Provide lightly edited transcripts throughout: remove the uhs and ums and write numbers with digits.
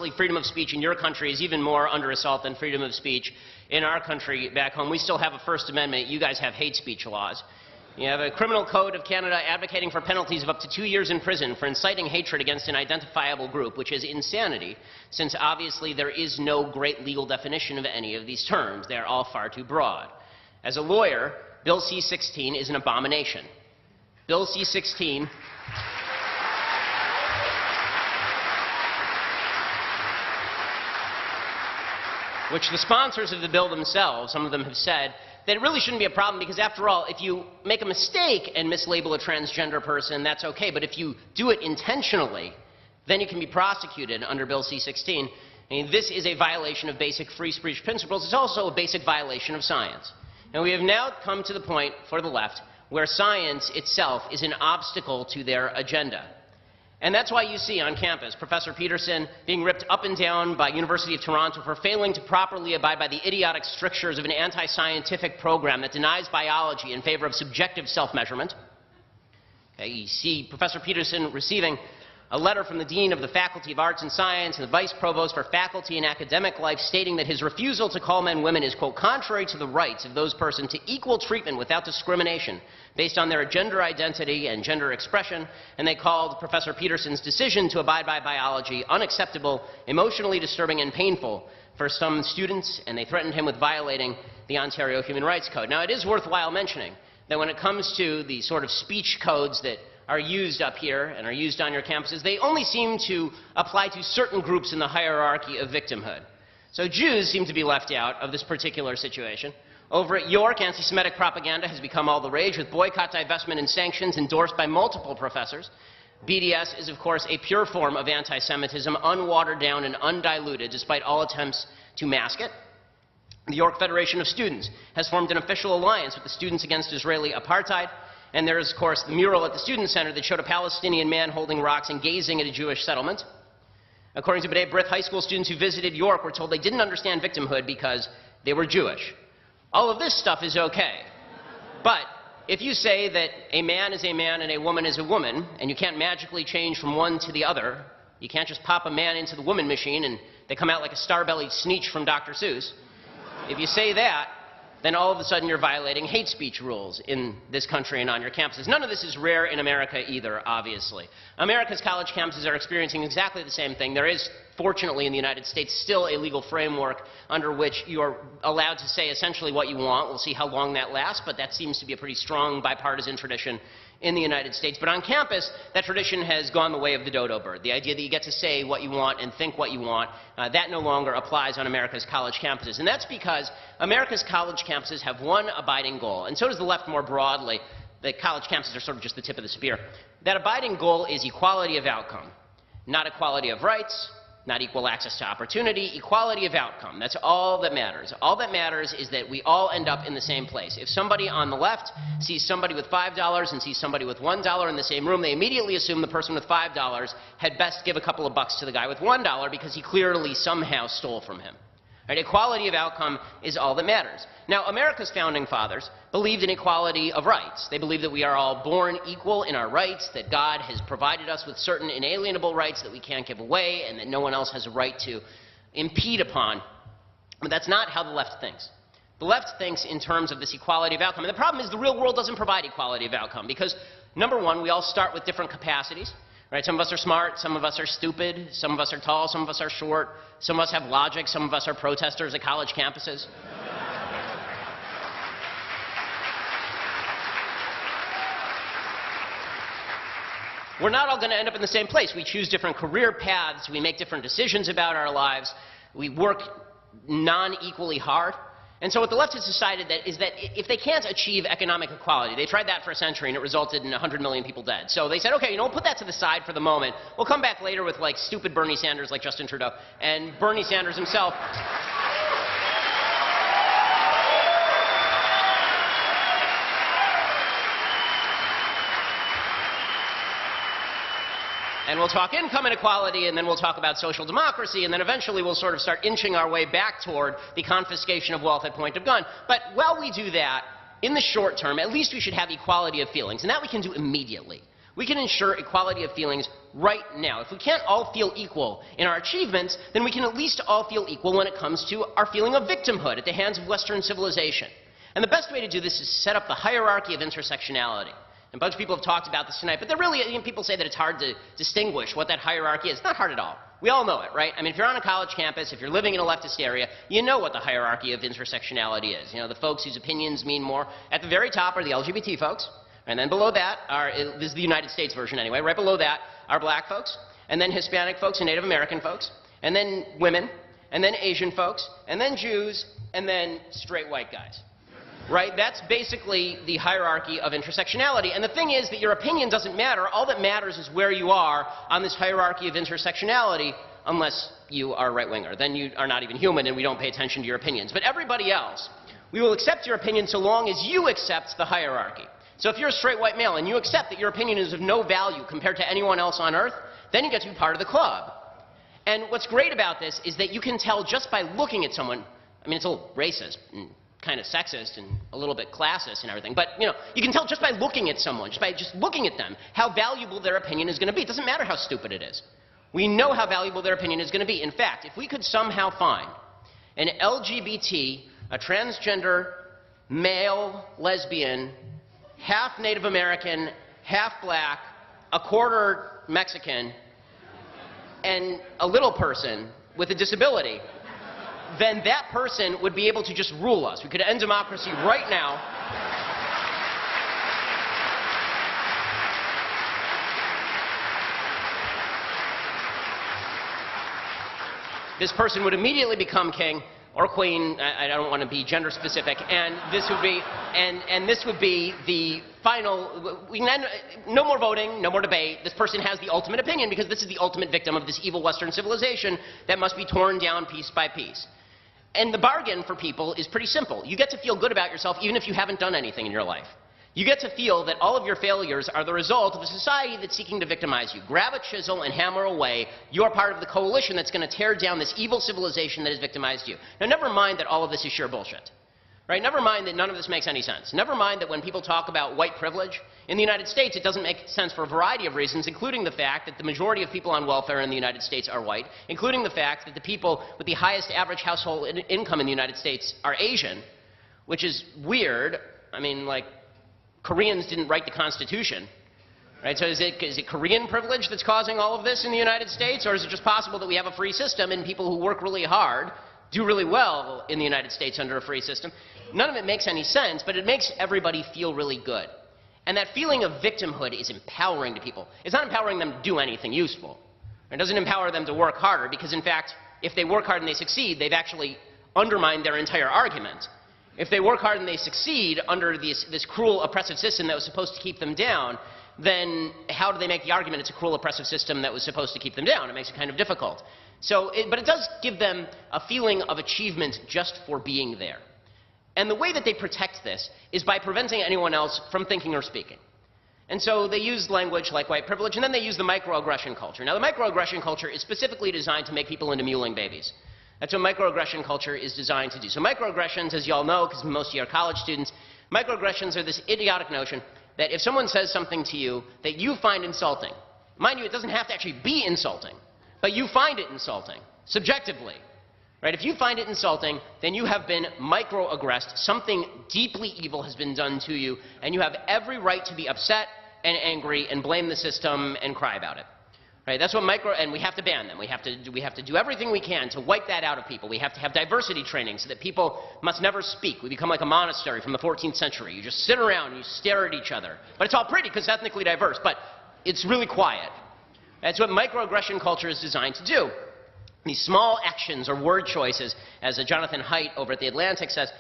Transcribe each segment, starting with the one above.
freedom of speech in your country is even more under assault than freedom of speech in our country back home. We still have a First Amendment. You guys have hate speech laws. You have a criminal code of Canada advocating for penalties of up to 2 years in prison for inciting hatred against an identifiable group, which is insanity, since obviously there is no great legal definition of any of these terms. They are all far too broad. As a lawyer, Bill C-16 is an abomination. Bill C-16 which the sponsors of the bill themselves, some of them have said, that it really shouldn't be a problem because, after all, if you make a mistake and mislabel a transgender person, that's okay. But if you do it intentionally, then you can be prosecuted under Bill C-16. I mean, this is a violation of basic free speech principles. It's also a basic violation of science. And we have now come to the point, for the left, where science itself is an obstacle to their agenda. And that's why you see on campus Professor Peterson being ripped up and down by University of Toronto for failing to properly abide by the idiotic strictures of an anti-scientific program that denies biology in favor of subjective self-measurement. Okay, you see Professor Peterson receiving a letter from the Dean of the Faculty of Arts and Science and the Vice Provost for Faculty and Academic Life stating that his refusal to call men women is, quote, contrary to the rights of those persons to equal treatment without discrimination based on their gender identity and gender expression, and they called Professor Peterson's decision to abide by biology unacceptable, emotionally disturbing, and painful for some students, and they threatened him with violating the Ontario Human Rights Code. Now, it is worthwhile mentioning that when it comes to the sort of speech codes that are used up here and are used on your campuses, they only seem to apply to certain groups in the hierarchy of victimhood. So Jews seem to be left out of this particular situation. Over at York, anti-Semitic propaganda has become all the rage, with boycott, divestment, and sanctions endorsed by multiple professors. BDS is, of course, a pure form of anti-Semitism, unwatered down and undiluted, despite all attempts to mask it. The York Federation of Students has formed an official alliance with the Students Against Israeli Apartheid. And there is, of course, the mural at the Student Center that showed a Palestinian man holding rocks and gazing at a Jewish settlement. According to B'nai B'rith, high school students who visited York were told they didn't understand victimhood because they were Jewish. All of this stuff is okay. But if you say that a man is a man and a woman is a woman, and you can't magically change from one to the other, you can't just pop a man into the woman machine and they come out like a star-bellied Sneetch from Dr. Seuss. If you say that, then all of a sudden you're violating hate speech rules in this country and on your campuses. None of this is rare in America either, obviously. America's college campuses are experiencing exactly the same thing. There is, fortunately, in the United States, still a legal framework under which you are allowed to say essentially what you want. We'll see how long that lasts, but that seems to be a pretty strong bipartisan tradition in the United States. But on campus, that tradition has gone the way of the dodo bird. The idea that you get to say what you want and think what you want, that no longer applies on America's college campuses. And that's because America's college campuses have one abiding goal, and so does the left more broadly. The college campuses are sort of just the tip of the spear. That abiding goal is equality of outcome, not equality of rights, not equal access to opportunity, equality of outcome. That's all that matters. All that matters is that we all end up in the same place. If somebody on the left sees somebody with $5 and sees somebody with $1 in the same room, they immediately assume the person with $5 had best give a couple of bucks to the guy with $1 because he clearly somehow stole from him. Right? Equality of outcome is all that matters. Now, America's founding fathers believed in equality of rights. They believed that we are all born equal in our rights, that God has provided us with certain inalienable rights that we can't give away, and that no one else has a right to impede upon. But that's not how the left thinks. The left thinks in terms of this equality of outcome. And the problem is the real world doesn't provide equality of outcome because, number one, we all start with different capacities. Right? Some of us are smart, some of us are stupid, some of us are tall, some of us are short, some of us have logic, some of us are protesters at college campuses. We're not all going to end up in the same place. We choose different career paths, we make different decisions about our lives, we work non-equally hard. And so what the left has decided is that if they can't achieve economic equality, they tried that for a century and it resulted in 100 million people dead. So they said, okay, we'll put that to the side for the moment. We'll come back later with like stupid Bernie Sanders like Justin Trudeau. And Bernie Sanders himself and we'll talk income inequality, and then we'll talk about social democracy, and then eventually we'll sort of start inching our way back toward the confiscation of wealth at point of gun. But while we do that, in the short term, at least we should have equality of feelings, and that we can do immediately. We can ensure equality of feelings right now. If we can't all feel equal in our achievements, then we can at least all feel equal when it comes to our feeling of victimhood at the hands of Western civilization. And the best way to do this is set up the hierarchy of intersectionality. And a bunch of people have talked about this tonight, but people say that it's hard to distinguish what that hierarchy is. It's not hard at all. We all know it, right? I mean, if you're on a college campus, if you're living in a leftist area, you know what the hierarchy of intersectionality is. You know, the folks whose opinions mean more. At the very top are the LGBT folks. And then below that are, this is the United States version anyway, right below that are black folks, and then Hispanic folks and Native American folks, and then women, and then Asian folks, and then Jews, and then straight white guys. Right? That's basically the hierarchy of intersectionality. And the thing is that your opinion doesn't matter. All that matters is where you are on this hierarchy of intersectionality, unless you are a right-winger. Then you are not even human and we don't pay attention to your opinions. But everybody else, we will accept your opinion so long as you accept the hierarchy. So if you're a straight white male and you accept that your opinion is of no value compared to anyone else on earth, then you get to be part of the club. And what's great about this is that you can tell just by looking at someone. I mean, it's a little racist and kind of sexist and a little bit classist and everything, but you know, you can tell just by looking at someone, just by looking at them, how valuable their opinion is going to be. It doesn't matter how stupid it is. We know how valuable their opinion is going to be. In fact, if we could somehow find an LGBT, a transgender, male, lesbian, half Native American, half black, a quarter Mexican, and a little person with a disability, then that person would be able to just rule us. We could end democracy right now. This person would immediately become king or queen. I don't want to be gender specific, and this would be the final. We can end, no more voting, no more debate. This person has the ultimate opinion because this is the ultimate victim of this evil Western civilization that must be torn down piece by piece. And the bargain for people is pretty simple. You get to feel good about yourself even if you haven't done anything in your life. You get to feel that all of your failures are the result of a society that's seeking to victimize you. Grab a chisel and hammer away. You're part of the coalition that's going to tear down this evil civilization that has victimized you. Now, never mind that all of this is sheer bullshit. Right? Never mind that none of this makes any sense. Never mind that when people talk about white privilege, in the United States it doesn't make sense for a variety of reasons, including the fact that the majority of people on welfare in the United States are white, including the fact that the people with the highest average household income in the United States are Asian, which is weird. I mean, like, Koreans didn't write the Constitution, right? So is it Korean privilege that's causing all of this in the United States, or is it just possible that we have a free system and people who work really hard do really well in the United States under a free system? None of it makes any sense, but it makes everybody feel really good. And that feeling of victimhood is empowering to people. It's not empowering them to do anything useful. It doesn't empower them to work harder because, in fact, if they work hard and they succeed, they've actually undermined their entire argument. If they work hard and they succeed under this cruel, oppressive system that was supposed to keep them down, then how do they make the argument it's a cruel, oppressive system that was supposed to keep them down? It makes it kind of difficult. But it does give them a feeling of achievement just for being there. And the way that they protect this is by preventing anyone else from thinking or speaking. And so they use language like white privilege, and then they use the microaggression culture. Now, the microaggression culture is specifically designed to make people into mewling babies. That's what microaggression culture is designed to do. So microaggressions, as you all know, because most of you are college students, microaggressions are this idiotic notion that if someone says something to you that you find insulting, mind you, it doesn't have to actually be insulting, but you find it insulting, subjectively. Right? If you find it insulting, then you have been microaggressed. Something deeply evil has been done to you, and you have every right to be upset and angry and blame the system and cry about it. Right? That's what and we have to ban them. We have to do everything we can to wipe that out of people. We have to have diversity training so that people must never speak. We become like a monastery from the 14th century. You just sit around and you stare at each other. But it's all pretty because it's ethnically diverse, but it's really quiet. That's what microaggression culture is designed to do. These small actions or word choices, as Jonathan Haidt over at The Atlantic says,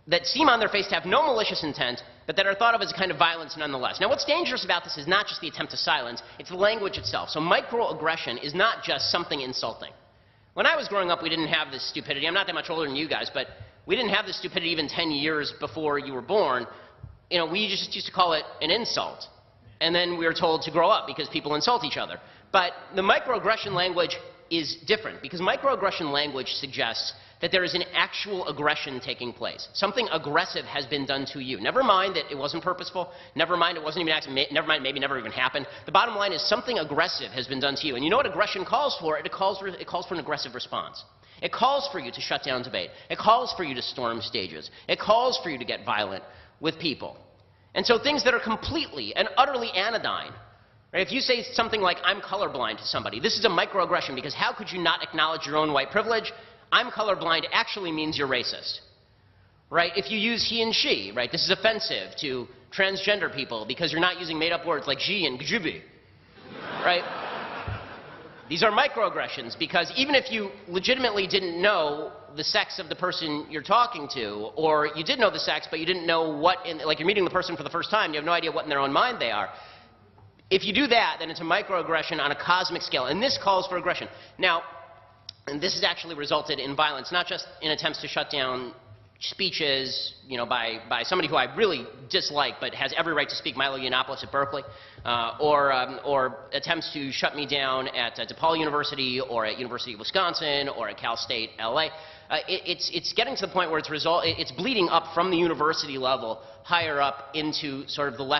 that seem on their face to have no malicious intent, but that are thought of as a kind of violence nonetheless. Now, what's dangerous about this is not just the attempt to silence, it's the language itself. So microaggression is not just something insulting. When I was growing up, we didn't have this stupidity. I'm not that much older than you guys, but we didn't have this stupidity even 10 years before you were born. You know, we just used to call it an insult. And then we were told to grow up because people insult each other. But the microaggression language is different, because microaggression language suggests that there is an actual aggression taking place. Something aggressive has been done to you. Never mind that it wasn't purposeful. Never mind it wasn't even accident. Never mind maybe never even happened. The bottom line is something aggressive has been done to you. And you know what aggression calls for? It calls for an aggressive response. It calls for you to shut down debate. It calls for you to storm stages. It calls for you to get violent with people. And so things that are completely and utterly anodyne, right? If you say something like, I'm colorblind to somebody, this is a microaggression, because how could you not acknowledge your own white privilege? I'm colorblind actually means you're racist, right? If you use he and she, right, this is offensive to transgender people because you're not using made-up words like she and gjubi, right? These are microaggressions, because even if you legitimately didn't know the sex of the person you're talking to, or you did know the sex but you didn't know what, like you're meeting the person for the first time, you have no idea what in their own mind they are. If you do that, then it's a microaggression on a cosmic scale, and this calls for aggression. Now, and this has actually resulted in violence, not just in attempts to shut down speeches, you know, by somebody who I really dislike but has every right to speak, Milo Yiannopoulos at Berkeley, or attempts to shut me down at DePaul University or at University of Wisconsin or at Cal State LA. It's getting to the point where it's bleeding up from the university level higher up into sort of the left